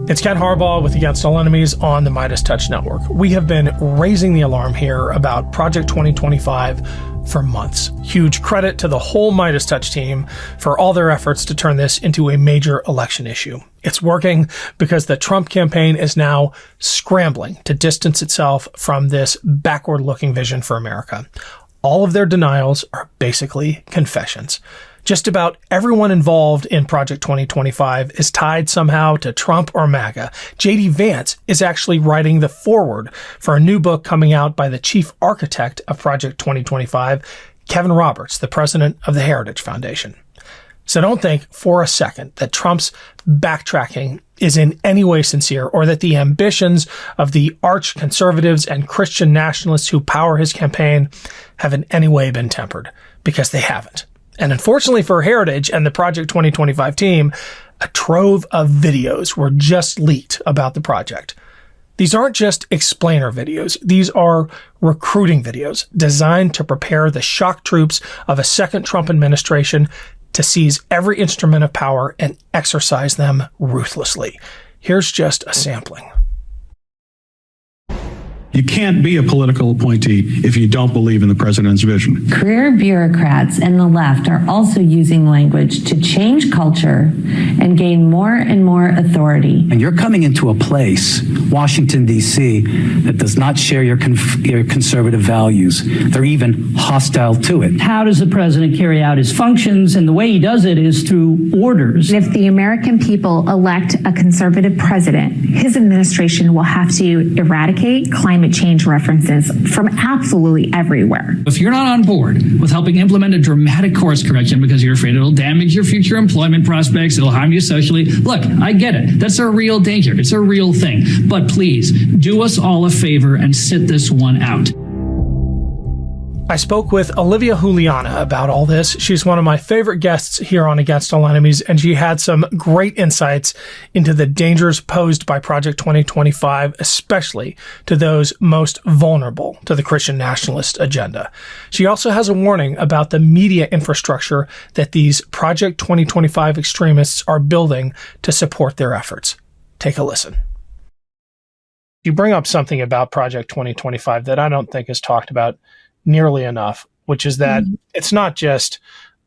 It's Ken Harbaugh with Against All Enemies on the MeidasTouch Network. We have been raising the alarm here about Project 2025 for months. Huge credit to the whole MeidasTouch team for all their efforts to turn this into a major election issue. It's working because the Trump campaign is now scrambling to distance itself from this backward-looking vision for America. All of their denials are basically confessions. Just about everyone involved in Project 2025 is tied somehow to Trump or MAGA. J.D. Vance is actually writing the foreword for a new book coming out by the chief architect of Project 2025, Kevin Roberts, the president of the Heritage Foundation. So don't think for a second that Trump's backtracking is in any way sincere or that the ambitions of the arch conservatives and Christian nationalists who power his campaign have in any way been tempered, because they haven't. And unfortunately for Heritage and the Project 2025 team, a trove of videos were just leaked about the project. These aren't just explainer videos. These are recruiting videos designed to prepare the shock troops of a second Trump administration to seize every instrument of power and exercise them ruthlessly. Here's just a sampling. You can't be a political appointee if you don't believe in the president's vision. Career bureaucrats and the left are also using language to change culture and gain more and more authority. And you're coming into a place, Washington, D.C., that does not share your conservative values. They're even hostile to it. How does the president carry out his functions? And the way he does it is through orders. If the American people elect a conservative president, his administration will have to eradicate climate change references from absolutely everywhere. If you're not on board with helping implement a dramatic course correction because you're afraid it'll damage your future employment prospects, it'll harm you socially, look, I get it. That's a real danger. It's a real thing. But please, do us all a favor and sit this one out. I spoke with Olivia Julianna about all this. She's one of my favorite guests here on Against All Enemies, and she had some great insights into the dangers posed by Project 2025, especially to those most vulnerable to the Christian nationalist agenda. She also has a warning about the media infrastructure that these Project 2025 extremists are building to support their efforts. Take a listen. You bring up something about Project 2025 that I don't think is talked about nearly enough, which is that it's not just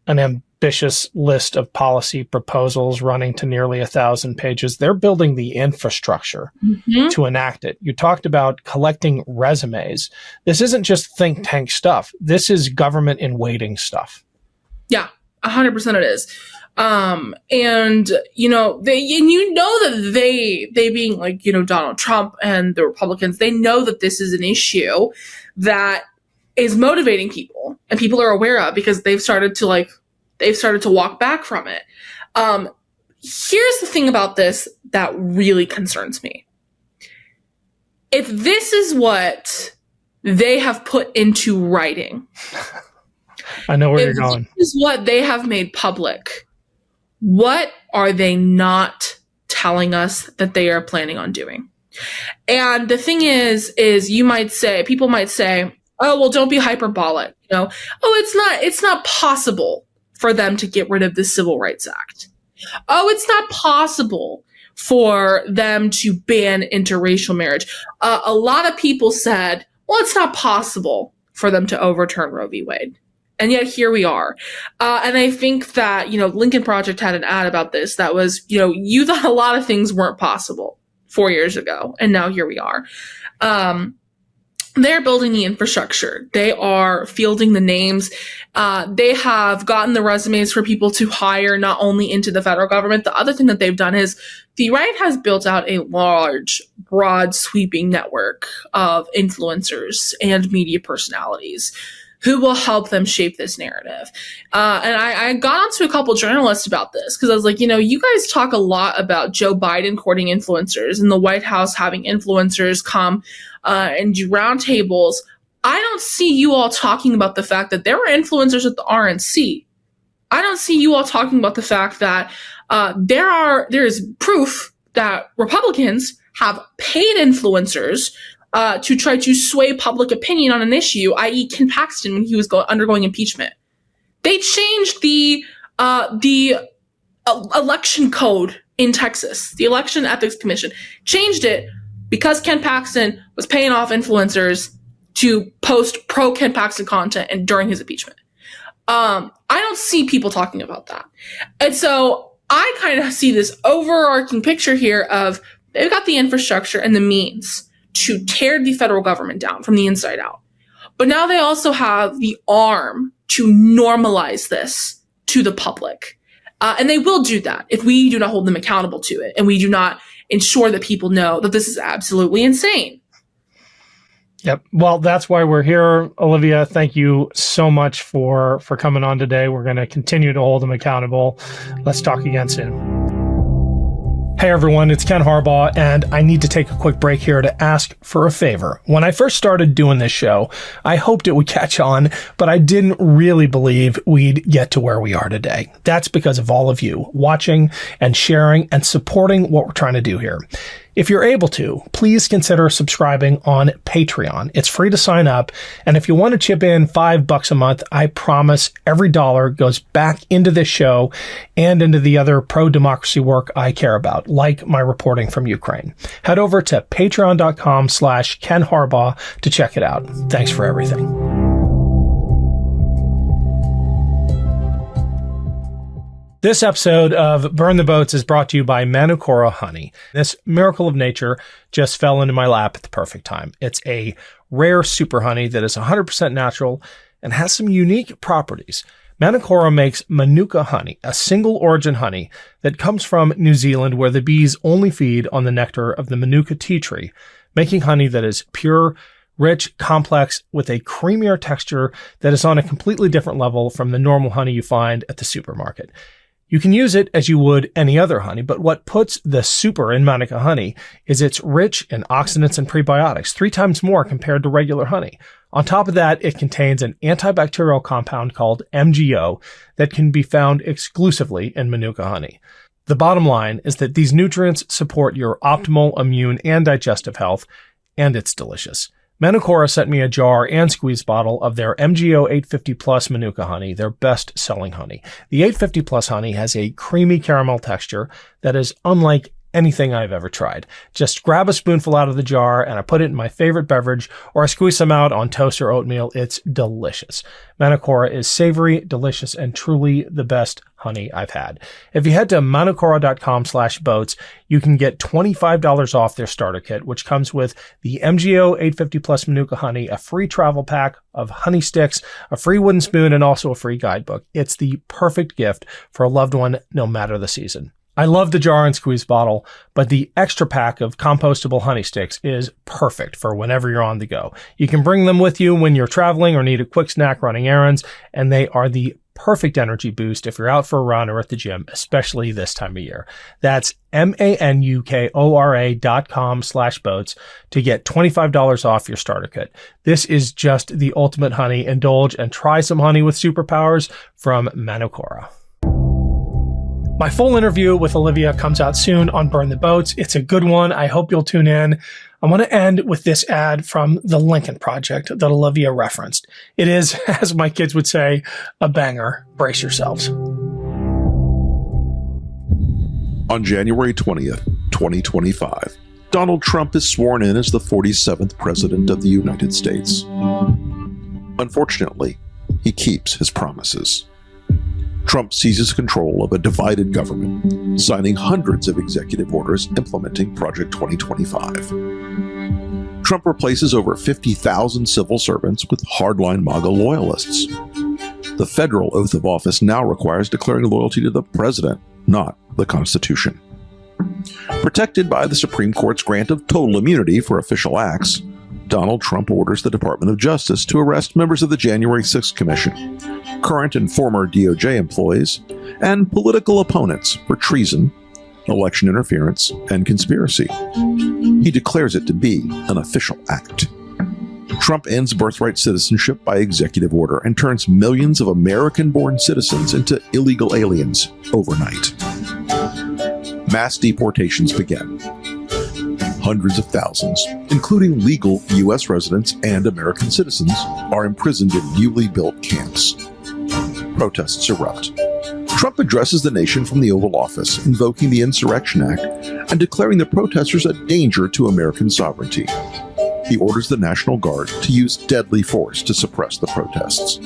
an ambitious list of policy proposals running to nearly 1,000 pages. They're building the infrastructure to enact it. You talked about collecting resumes. This isn't just think tank stuff. This is government in waiting stuff. Yeah, 100% it is. And you know, that they being like, you know, Donald Trump and the Republicans, they know that this is an issue that is motivating people, and people are aware of, because they've started to walk back from it. Here's the thing about this that really concerns me. If this is what they have put into writing, I know where you're going. This is what they have made public. What are they not telling us that they are planning on doing? And the thing is people might say, oh, well, don't be hyperbolic. You know, oh, it's not possible for them to get rid of the Civil Rights Act. Oh, it's not possible for them to ban interracial marriage. A lot of people said, well, it's not possible for them to overturn Roe v. Wade. And yet here we are. And I think that, you know, Lincoln Project had an ad about this that was, you know, you thought a lot of things weren't possible 4 years ago, and now here we are. They're building the infrastructure. They are fielding the names. They have gotten the resumes for people to hire not only into the federal government. The other thing that they've done is the right has built out a large, broad, sweeping network of influencers and media personalities who will help them shape this narrative. And I got onto a couple journalists about this because I was like, you know, you guys talk a lot about Joe Biden courting influencers and the White House having influencers come and do roundtables. I don't see you all talking about the fact that there were influencers at the RNC. I don't see you all talking about the fact that there is proof that Republicans have paid influencers to try to sway public opinion on an issue, i.e. Ken Paxton when he was undergoing impeachment. They changed the election code in Texas. The Election Ethics Commission changed it because Ken Paxton was paying off influencers to post pro Ken Paxton content and during his impeachment. I don't see people talking about that. And so I kind of see this overarching picture here of they've got the infrastructure and the means to tear the federal government down from the inside out. But now they also have the arm to normalize this to the public. And they will do that if we do not hold them accountable to it and we do not ensure that people know that this is absolutely insane. Yep. Well, that's why we're here, Olivia. Thank you so much for coming on today. We're going to continue to hold them accountable. Let's talk again soon. Hey everyone, it's Ken Harbaugh, and I need to take a quick break here to ask for a favor. When I first started doing this show, I hoped it would catch on, but I didn't really believe we'd get to where we are today. That's because of all of you watching and sharing and supporting what we're trying to do here. If you're able to, please consider subscribing on Patreon. It's free to sign up. And if you want to chip in $5 a month, I promise every dollar goes back into this show and into the other pro-democracy work I care about, like my reporting from Ukraine. Head over to patreon.com/Ken Harbaugh to check it out. Thanks for everything. This episode of Burn the Boats is brought to you by Manukora Honey. This miracle of nature just fell into my lap at the perfect time. It's a rare super honey that is 100% natural and has some unique properties. Manukora makes Manuka honey, a single origin honey that comes from New Zealand, where the bees only feed on the nectar of the Manuka tea tree, making honey that is pure, rich, complex, with a creamier texture that is on a completely different level from the normal honey you find at the supermarket. You can use it as you would any other honey, but what puts the super in Manuka honey is it's rich in oxidants and prebiotics, 3 times more compared to regular honey. On top of that, it contains an antibacterial compound called MGO that can be found exclusively in Manuka honey. The bottom line is that these nutrients support your optimal immune and digestive health, and it's delicious. Manukora sent me a jar and squeeze bottle of their MGO 850 Plus Manuka honey, their best-selling honey. The 850 Plus honey has a creamy caramel texture that is unlike anything I've ever tried. Just grab a spoonful out of the jar and I put it in my favorite beverage, or I squeeze some out on toast or oatmeal. It's delicious. Manukora is savory, delicious, and truly the best honey I've had. If you head to manukora.com/boats, you can get $25 off their starter kit, which comes with the MGO 850 Plus Manuka honey, a free travel pack of honey sticks, a free wooden spoon, and also a free guidebook. It's the perfect gift for a loved one, no matter the season. I love the jar and squeeze bottle, but the extra pack of compostable honey sticks is perfect for whenever you're on the go. You can bring them with you when you're traveling or need a quick snack running errands, and they are the perfect energy boost if you're out for a run or at the gym, especially this time of year. That's manukora.com/boats to get $25 off your starter kit. This is just the ultimate honey. Indulge and try some honey with superpowers from Manukora. My full interview with Olivia comes out soon on Burn the Boats. It's a good one. I hope you'll tune in. I want to end with this ad from the Lincoln Project that Olivia referenced. It is, as my kids would say, a banger. Brace yourselves. On January 20th, 2025, Donald Trump is sworn in as the 47th President of the United States. Unfortunately, he keeps his promises. Trump seizes control of a divided government, signing hundreds of executive orders implementing Project 2025. Trump replaces over 50,000 civil servants with hardline MAGA loyalists. The federal oath of office now requires declaring loyalty to the president, not the Constitution. Protected by the Supreme Court's grant of total immunity for official acts, Donald Trump orders the Department of Justice to arrest members of the January 6th Commission, current and former DOJ employees, and political opponents for treason, election interference, and conspiracy. He declares it to be an official act. Trump ends birthright citizenship by executive order and turns millions of American-born citizens into illegal aliens overnight. Mass deportations begin. Hundreds of thousands, including legal U.S. residents and American citizens, are imprisoned in newly built camps. Protests erupt. Trump addresses the nation from the Oval Office, invoking the Insurrection Act and declaring the protesters a danger to American sovereignty. He orders the National Guard to use deadly force to suppress the protests.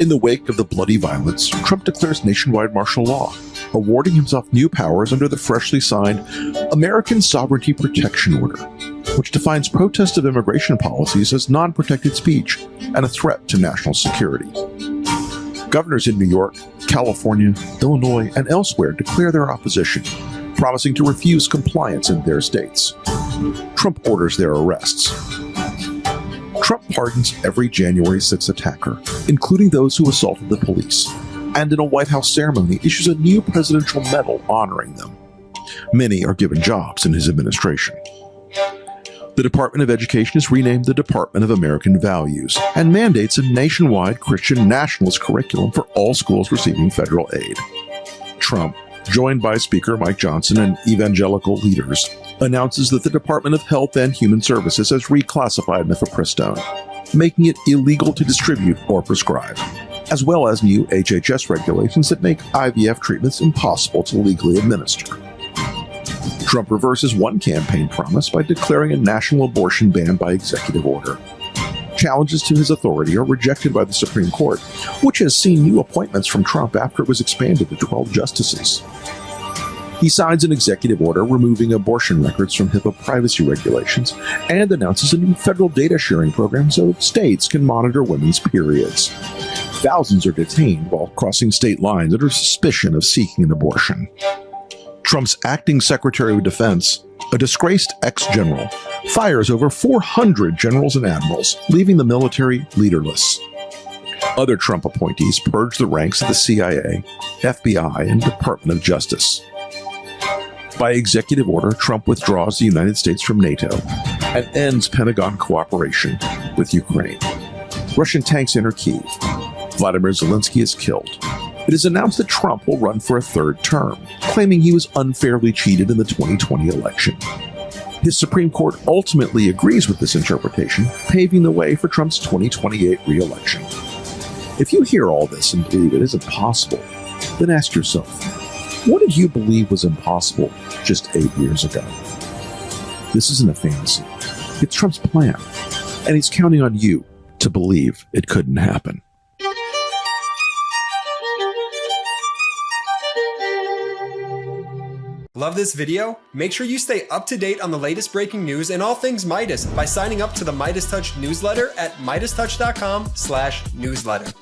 In the wake of the bloody violence, Trump declares nationwide martial law, awarding himself new powers under the freshly signed American Sovereignty Protection Order, which defines protest of immigration policies as non-protected speech and a threat to national security. Governors in New York, California, Illinois, and elsewhere declare their opposition, promising to refuse compliance in their states. Trump orders their arrests. Trump pardons every January 6 attacker, including those who assaulted the police, and in a White House ceremony issues a new presidential medal honoring them. Many are given jobs in his administration. The Department of Education is renamed the Department of American Values and mandates a nationwide Christian nationalist curriculum for all schools receiving federal aid. Trump, joined by Speaker Mike Johnson and evangelical leaders, announces that the Department of Health and Human Services has reclassified mifepristone, making it illegal to distribute or prescribe, as well as new HHS regulations that make IVF treatments impossible to legally administer. Trump reverses one campaign promise by declaring a national abortion ban by executive order. Challenges to his authority are rejected by the Supreme Court, which has seen new appointments from Trump after it was expanded to 12 justices. He signs an executive order removing abortion records from HIPAA privacy regulations and announces a new federal data sharing program so states can monitor women's periods. Thousands are detained while crossing state lines under suspicion of seeking an abortion. Trump's acting Secretary of Defense, a disgraced ex-general, fires over 400 generals and admirals, leaving the military leaderless. Other Trump appointees purge the ranks of the CIA, FBI, and Department of Justice. By executive order, Trump withdraws the United States from NATO and ends Pentagon cooperation with Ukraine. Russian tanks enter Kyiv. Vladimir Zelensky is killed. It is announced that Trump will run for a third term, claiming he was unfairly cheated in the 2020 election. His Supreme Court ultimately agrees with this interpretation, paving the way for Trump's 2028 re-election. If you hear all this and believe it isn't possible, then ask yourself, what did you believe was impossible just 8 years ago? This isn't a fantasy. It's Trump's plan, and he's counting on you to believe it couldn't happen. Love this video? Make sure you stay up to date on the latest breaking news and all things Meidas by signing up to the MeidasTouch newsletter at MeidasTouch.com/newsletter.